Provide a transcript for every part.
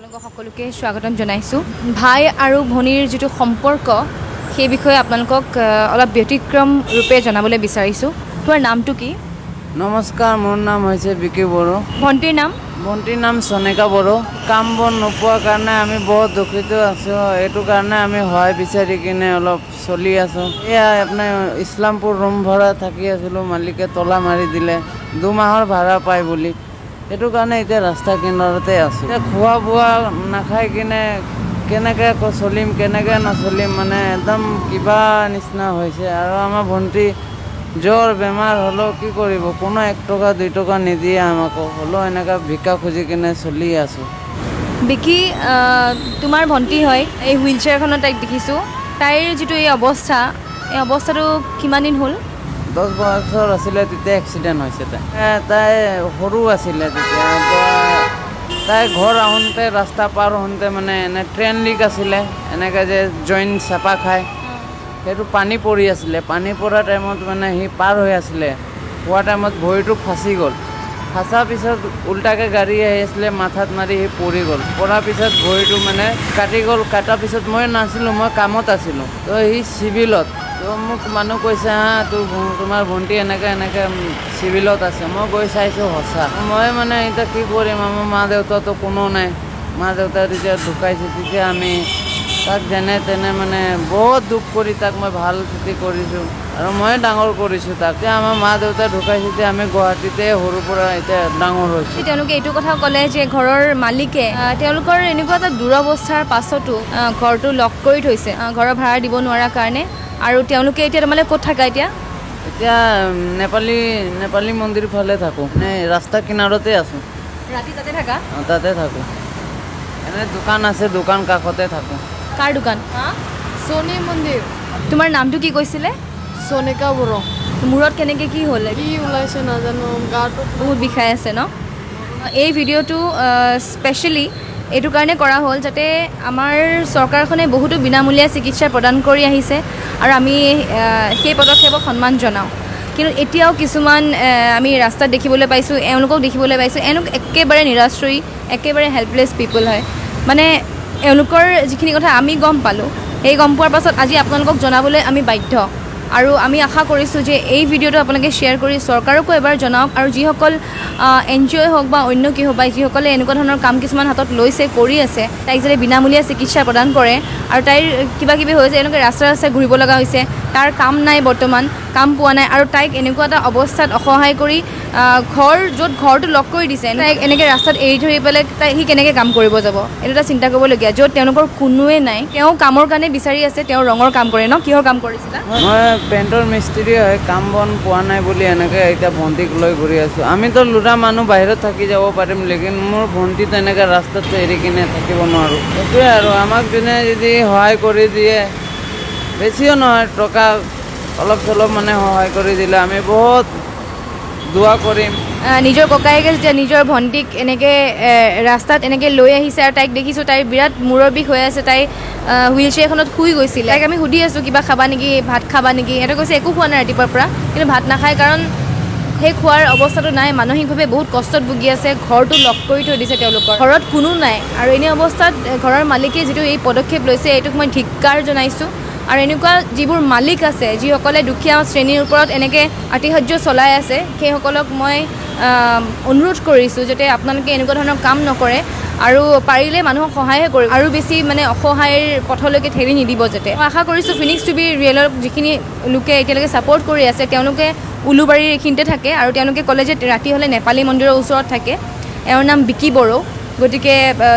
আপোনালোকক সকলোকে স্বাগতম জনাইছোঁ। ভাই আৰু ভনীৰ যিটো সম্পৰ্ক সেই বিষয়ে আপোনালোকক অলপ ব্যতিক্ৰম ৰূপে জনাবলৈ বিচাৰিছোঁ। তোমাৰ নামটো কি? নমস্কাৰ, মোৰ নাম হৈছে বিকি বড়ো। ভণ্টিৰ নাম? ভণ্টিৰ নাম চনিকা বড়ো। কাম বন নোপোৱাৰ কাৰণে আমি বহুত দুখিত আছোঁ। এইটো কাৰণে আমি সহায় বিচাৰি কিনে অলপ চলি আছোঁ। এয়া আপোনাৰ ইছলামপুৰ ৰুম ভাড়া থাকি আছিলোঁ, মালিকে তলা মাৰি দিলে 2 মাহৰ ভাড়া পায় বুলি। সেইটো কাৰণে এতিয়া ৰাস্তা কিনাৰতে আছোঁ। এতিয়া খোৱা বোৱা নাখাই কিনে কেনেকৈ চলিম কেনেকৈ নচলিম মানে একদম কিবা নিচিনা হৈছে। আৰু আমাৰ ভণ্টি জ্বৰ বেমাৰ হ'লেও কি কৰিব, কোনো 1 টকা 2 টকা নিদিয়ে আমাকো, হ'লেও এনেকৈ ভিক্ষা খুজি কিনে চলি আছোঁ। বিকি, তোমাৰ ভণ্টি হয়, এই হুইল চেয়াৰখনত তাইক দেখিছোঁ। তাইৰ যিটো এই অৱস্থাটো কিমান দিন হ'ল? 10 বছৰ আছিলে তেতিয়া এক্সিডেণ্ট হৈছে। তাই সৰু আছিলে তেতিয়া। তাই ঘৰ আহোঁতে ৰাস্তা পাৰ হওঁতে মানে এনে ট্ৰেইন লিক আছিলে, এনেকৈ যে জইণ্ট চেপা খায়, সেইটো পানী পৰি আছিলে। পানী পৰা টাইমত মানে সি পাৰ হৈ আছিলে, হোৱা টাইমত ভৰিটো ফাঁচি গ'ল। ফাঁচাৰ পিছত উল্টাকৈ গাড়ী আহি আছিলে, মাথাত মাৰি সি পৰি গ'ল। পৰাৰ পিছত ভৰিটো মানে কাটি গ'ল। কটাৰ পিছত মই নাছিলোঁ, মই কামত আছিলোঁ। তো সি চিভিলত, তো মোক মানুহ কৈছে তোমাৰ ভণ্টি এনেকৈ চিভিলত আছে। মই গৈ চাইছোঁ সঁচা। মই মানে এতিয়া কি কৰিম, আমাৰ মা দেউতাতো কোনো নাই। মা দেউতা যেতিয়া ঢুকাইছে তেতিয়া আমি তাক যেনে তেনে মানে বহুত দুখ কৰি তাক মই ভাল খেতি কৰিছোঁ আৰু মই ডাঙৰ কৰিছোঁ তাক। এতিয়া আমাৰ মা দেউতা ঢুকাইছে, এতিয়া আমি গুৱাহাটীতে সৰুৰ পৰা এতিয়া ডাঙৰ হৈছোঁ। তেওঁলোকে এইটো কথা ক'লে যে ঘৰৰ মালিকে তেওঁলোকৰ এনেকুৱা এটা দুৰৱস্থাৰ পাছতো ঘৰটো লক কৰি থৈছে, ঘৰৰ ভাড়া দিব নোৱাৰাৰ কাৰণে। আৰু তেওঁলোকে এতিয়া তোমালোকে ক'ত থাকা এতিয়া? এতিয়া নেপালী মন্দিৰ ফালে থাকোঁ, মানে ৰাস্তা কিনাৰতে আছোঁ। ৰাতি তাতে থাকা? তাতে থাকোঁ। এনে দোকান আছে, দোকান কাষতে থাকোঁ। কাৰ দোকান? সোণী মন্দিৰ। তোমাৰ নামটো কি কৈছিলে? চনিকা বড়ো। মূৰত কেনেকৈ কি হ'ল? কি ওলাইছে নাজানো, গাটো বহুত বিষাই আছে ন? এই ভিডিঅ'টো স্পেচিয়েলি এইটো কাৰণে কৰা হ'ল যাতে আমাৰ চৰকাৰখনে বহুতো বিনামূলীয়া চিকিৎসা প্ৰদান কৰি আহিছে আৰু আমি সেই পদক্ষেপক সন্মান জনাওঁ। কিন্তু এতিয়াও কিছুমান আমি ৰাস্তাত দেখিবলৈ পাইছোঁ, এওঁলোকক দেখিবলৈ পাইছোঁ, এওঁলোক একেবাৰে নিৰাশ্ৰয়ী, একেবাৰে হেল্পলেছ পিপল হয়। মানে এওঁলোকৰ যিখিনি কথা আমি গম পালোঁ, সেই গম পোৱাৰ পাছত আজি আপোনালোকক জনাবলৈ আমি বাধ্য। আৰু আমি আশা কৰিছোঁ যে এই ভিডিঅ'টো আপোনালোকে শ্বেয়াৰ কৰি চৰকাৰকো এবাৰ জনাওক। আৰু যিসকল NGO হওক বা অন্য কি হওক বা যিসকলে এনেকুৱা ধৰণৰ কাম কিছুমান হাতত লৈছে, কৰি আছে, তাইক যাতে বিনামূলীয়া চিকিৎসা প্ৰদান কৰে। আৰু তাইৰ কিবা কিবি হৈছে, এনেকৈ ৰাস্তাই ৰাস্তাই ঘূৰিব লগা হৈছে, তাৰ কাম নাই, বৰ্তমান কাম পোৱা নাই। আৰু তাইক এনেকুৱা এটা অৱস্থাত অসহায় কৰি য'ত ঘৰটো লক কৰি দিছে, তাইক এনেকৈ ৰাস্তাত এৰি থৈ পেলাই সি কেনেকৈ কাম কৰিব যাব, এইটো এটা চিন্তা কৰিবলগীয়া। য'ত তেওঁলোকৰ কোনোৱে নাই, তেওঁ কামৰ কাৰণে বিচাৰি আছে, তেওঁ ৰঙৰ কাম কৰে ন? কিহৰ কাম কৰিছিলে? মই পেইণ্টৰ মিস্ত্ৰী হয়, কাম বন পোৱা নাই বুলি এনেকৈ এতিয়া ভণ্টিক লৈ ঘূৰি আছোঁ। আমিতো ল'ৰা মানুহ বাহিৰত থাকি যাব পাৰিম, লেকিন মোৰ ভণ্টি তেনেকৈ ৰাস্তাত এৰি কিনে থাকিব নোৱাৰোঁ। সেইটোৱে আৰু আমাক যোনে যদি সহায় কৰি দিয়ে, বেছিও নহয়, টকা অলপ চলপ মানে সহায় কৰি দিলে আমি বহুত দোৱা কৰিম। নিজৰ ককায়েকে যেতিয়া নিজৰ ভণ্টিক এনেকৈ ৰাস্তাত এনেকৈ লৈ আহিছে আৰু তাইক দেখিছোঁ, তাইৰ বিৰাট মূৰৰ বিষ হৈ আছে, তাই হুইল চেয়াৰখনত শুই গৈছিলে। তাইক আমি সুধি আছোঁ কিবা খাবা নেকি, ভাত খাবা নেকি? সিহঁতে কৈছে একো খোৱা নাই ৰাতিপুৱাৰ পৰা, কিন্তু ভাত নাখায় কাৰণ সেই খোৱাৰ অৱস্থাটো নাই, মানসিকভাৱে বহুত কষ্টত ভুগি আছে। ঘৰটো লক কৰি থৈ দিছে, তেওঁলোকৰ ঘৰত কোনো নাই। আৰু এনে অৱস্থাত ঘৰৰ মালিকে যিটো এই পদক্ষেপ লৈছে, এইটোক মই ধিক্কাৰ জনাইছোঁ। আৰু এনেকুৱা যিবোৰ মালিক আছে, যিসকলে দুখীয়া শ্ৰেণীৰ ওপৰত এনেকৈ আতিশয্য চলাই আছে, সেইসকলক মই অনুৰোধ কৰিছোঁ যাতে আপোনালোকে এনেকুৱা ধৰণৰ কাম নকৰে আৰু পাৰিলে মানুহক সহায়হে কৰিব, আৰু বেছি মানে অসহায়ৰ পথলৈকে ঠেলি নিদিব যাতে। মই আশা কৰিছোঁ ফিনিক্স টিভি ৰিয়েলক যিখিনি লোকে এতিয়ালৈকে ছাপোৰ্ট কৰি আছে, তেওঁলোকে উলুবাৰীৰ এইখিনিতে থাকে আৰু তেওঁলোকে ক'লে যে ৰাতি হ'লে নেপালী মন্দিৰৰ ওচৰত থাকে। এওঁৰ নাম বিকি বড়ো। গতিকে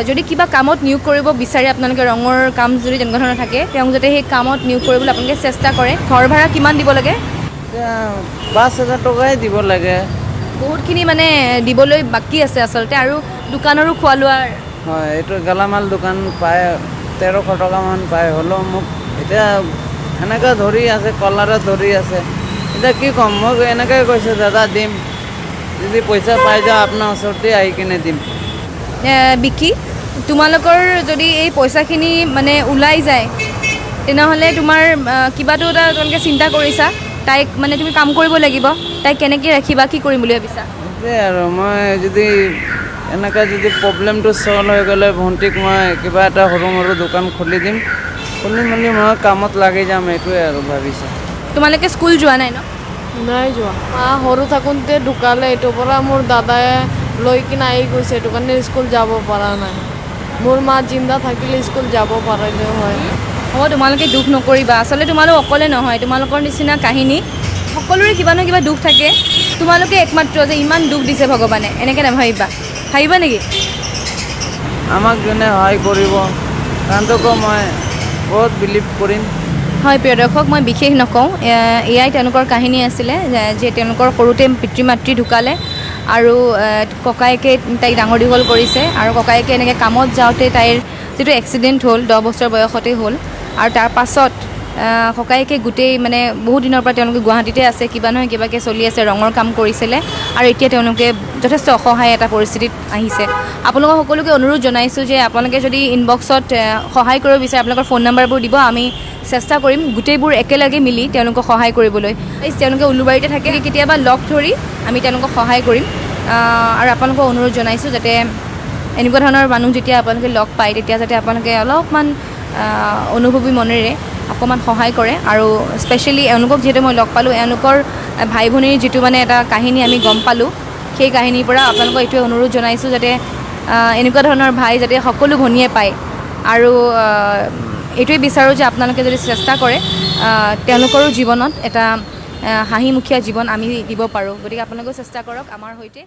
যদি কিবা কামত নিয়োগ কৰিব বিচাৰে আপোনালোকে, ৰঙৰ কাম যদি তেনেকুৱা ধৰণৰ থাকে, তেওঁক যাতে সেই কামত নিয়োগ কৰিবলৈ আপোনালোকে চেষ্টা কৰে। ঘৰ ভাড়া কিমান দিব লাগে? এতিয়া 5,000 টকাই দিব লাগে। বহুতখিনি মানে দিবলৈ বাকী আছে আচলতে, আৰু দোকানৰো খোৱা লোৱাৰ। হয়, এইটো গেলামাল দোকান পায়, 1300 টকামান পায়। হ'লেও মোক এতিয়া এনেকৈ ধৰি আছে, কলাৰত ধৰি আছে। এতিয়া কি ক'ম, মোক এনেকৈ কৈছে দাদা দিম, যদি পইচা পাই যাওঁ আপোনাৰ ওচৰতে আহি কিনে দিম। বিকি, তোমালোকৰ যদি এই পইচাখিনি মানে ওলাই যায়, তেনেহ'লে তোমাৰ কিবাটো এটা তোমালোকে চিন্তা কৰিছা? তাইক মানে তুমি কাম কৰিব লাগিব, তাইক কেনেকৈ ৰাখিবা, কি কৰিম বুলি ভাবিছা? সেইটোৱে আৰু মই যদি এনেকৈ যদি প্ৰব্লেমটো চল্ভ হৈ গ'লে ভণ্টিক মই কিবা এটা সৰু মৰু দোকান খুলি দিম, খুলি মেলি মই কামত লাগি যাম, এইটোৱে আৰু ভাবিছোঁ। তোমালোকে স্কুল যোৱা নাই ন? নাই যোৱা। মা সৰু থাকোঁতে ঢুকালে, এইটোৰ পৰা মোৰ দাদাই লৈ কিনে আহি গৈছে, সেইটো কাৰণে স্কুল যাব পৰা নাই। মোৰ মা জিন্দা থাকিলে স্কুল যাব পাৰিলে হয়। হ'ব, তোমালোকে দুখ নকৰিবা। আচলতে তোমালোক অকলে নহয়, তোমালোকৰ নিচিনা কাহিনী সকলোৰে কিবা নহয় কিবা দুখ থাকে। তোমালোকে একমাত্ৰ যে ইমান দুখ দিছে ভগৱানে, এনেকৈ নাভাবিবা। ভাবিবা নেকি? আমাক যোনে সহায় কৰিব তাহাঁতকো মই বহুত বিলিভ কৰিম। হয় প্ৰিয় দৰ্শক, মই বিশেষ নকওঁ, এয়াই তেওঁলোকৰ কাহিনী আছিলে যে তেওঁলোকৰ সৰুতে পিতৃ মাতৃ ঢুকালে আৰু ককায়েকে তাইক ডাঙৰ দীঘল কৰিছে, আৰু ককায়েকে এনেকৈ কামত যাওঁতে তাইৰ যিটো এক্সিডেণ্ট হ'ল 10 বছৰ বয়সতেই হ'ল, আৰু তাৰ পাছত ককায়েকে গোটেই মানে বহুত দিনৰ পৰা তেওঁলোকে গুৱাহাটীতে আছে, কিবা নহয় কিবাকৈ চলি আছে, ৰঙৰ কাম কৰিছিলে, আৰু এতিয়া তেওঁলোকে যথেষ্ট অসহায় এটা পৰিস্থিতিত আহিছে। আপোনালোকক সকলোকে অনুৰোধ জনাইছোঁ যে আপোনালোকে যদি ইনবক্সত সহায় কৰিব বিচাৰে আপোনালোকৰ ফোন নাম্বাৰবোৰ দিব, আমি চেষ্টা কৰিম গোটেইবোৰ একেলগে মিলি তেওঁলোকক সহায় কৰিবলৈ। তেওঁলোকে উলুবাৰীতে থাকে, কেতিয়াবা লগ ধৰি আমি তেওঁলোকক সহায় কৰিম। আৰু আপোনালোকক অনুৰোধ জনাইছোঁ যাতে এনেকুৱা ধৰণৰ মানুহ যেতিয়া আপোনালোকে লগ পায় তেতিয়া যাতে আপোনালোকে অলপমান অনুভৱী মনেৰে অকণমান সহায় কৰে। আৰু স্পেচিয়েলি এওঁলোকক যিহেতু মই লগ পালোঁ, এওঁলোকৰ ভাই ভনীৰ যিটো মানে এটা কাহিনী আমি গম পালোঁ, সেই কাহিনীৰ পৰা আপোনালোকক এইটোৱে অনুৰোধ জনাইছোঁ যাতে এনেকুৱা ধৰণৰ ভাই যাতে সকলো ভনীয়ে পায়। আৰু এইটোৱে বিচাৰোঁ যে আপোনালোকে যদি চেষ্টা কৰে তেওঁলোকৰো জীৱনত এটা হাঁহিমুখীয়া জীৱন আমি দিব পাৰোঁ। গতিকে আপোনালোকেও চেষ্টা কৰক আমাৰ সৈতে।